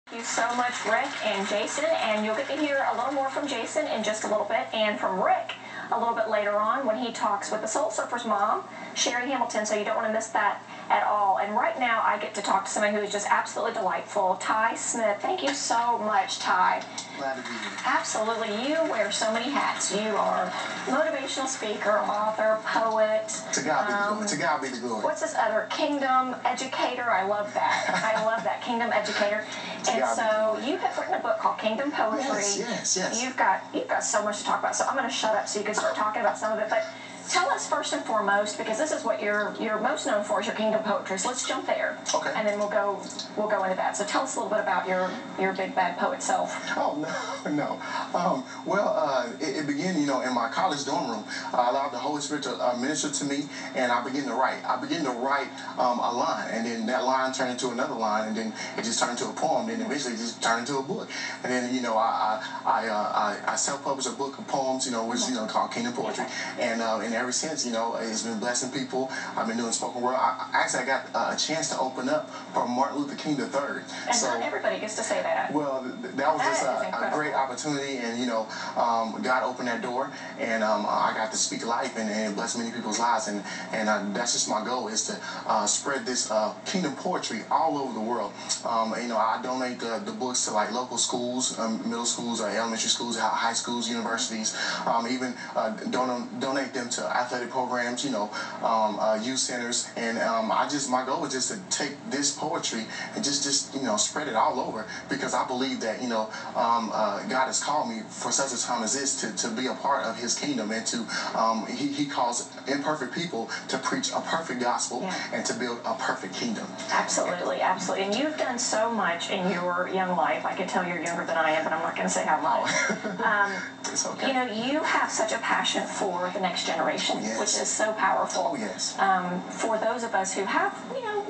Thank you so much, Rick and Jason, and you'll get to hear a little more from Jason in just a little bit, and from Rick a little bit later on when he talks with the Soul Surfer's mom, Sherry Hamilton, so you don't want to miss that at all. And right now I get to talk to somebody who is just absolutely delightful, Ty Smith. Thank you so much, Ty. Glad to be here. Absolutely. You wear so many hats. You are motivational speaker, author, poet. To God be the glory. To God be the glory. What's this other? Kingdom educator. I love that. I love that. Kingdom educator. And so you have written a book called Kingdom Poetry. Yes. You've got so much to talk about. So I'm going to shut up so you can start talking about some of it. But tell us first and foremost, because this is what you're most known for, is your Kingdom poetry. So let's jump there. Okay. And then we'll go into that. So tell us a little bit about your big bad poet self. Oh no. It began, in my college dorm room. I allowed the Holy Spirit to minister to me, and I began to write. I began to write a line, and then that line turned into another line, and then it just turned into a poem, and eventually it just turned into a book. And then I self-published a book of poems, which called Kingdom Poetry, and ever since, it's been blessing people. I've been doing spoken word. I got a chance to open up for Martin Luther King III. And so, not everybody gets to say that. Well, that was just a great opportunity, and God opened that door, and I got to speak life and bless many people's lives, and that's just my goal, is to spread this Kingdom poetry all over the world. I donate the books to like local schools, middle schools, elementary schools, high schools, universities, even donate them to athletic programs, youth centers, and my goal is just to take this poetry and just spread it all over, because I believe that God has called me for such a time as this to be a part of His kingdom, and to He calls imperfect people to preach a perfect gospel and to build a perfect kingdom. Absolutely. And you've done so much in your young life. I can tell you're younger than I am, but I'm not going to say how much. It's okay. You have such a passion for the next generation, which is so powerful. Oh, yes. For those of us who have,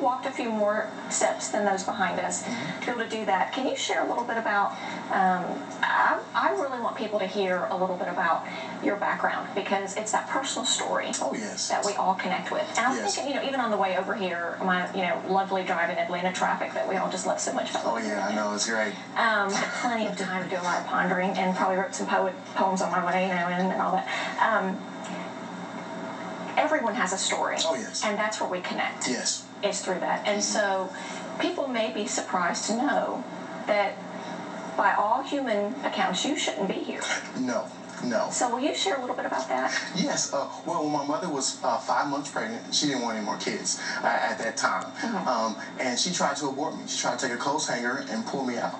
walked a few more steps than those behind us, to be able to do that, can you share a little bit about, I really want people to hear a little bit about your background, because it's that personal story that we all connect with. And I'm thinking, even on the way over here, my, lovely drive in Atlanta traffic that we all just love so much. Oh, yeah, I know, it's great. Had plenty of time to do a lot of pondering, and probably wrote some poems on my way, and all that. Everyone has a story. Oh, yes. And that's where we connect. Yes. It's through that. And so people may be surprised to know that by all human accounts, you shouldn't be here. No. So will you share a little bit about that? Yes. When my mother was 5 months pregnant, she didn't want any more kids at that time. And she tried to abort me. She tried to take a clothes hanger and pull me out.